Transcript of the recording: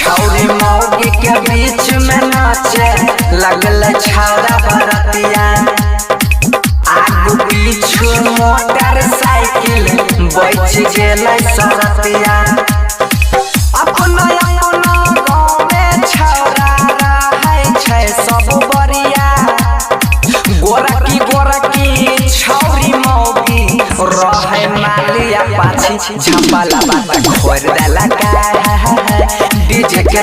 छौरी मौगी के बीच में नाचे लगल छौरा बरतिया आगू पीछू मोटरसाइकिल बैठ गेल सरतिया अपना अपना गाँव में छौरा रहे छै सब बरिया गोरकी छौरी मौगी रहे मालिया पाछी झपला बात खोर देला का डीजे के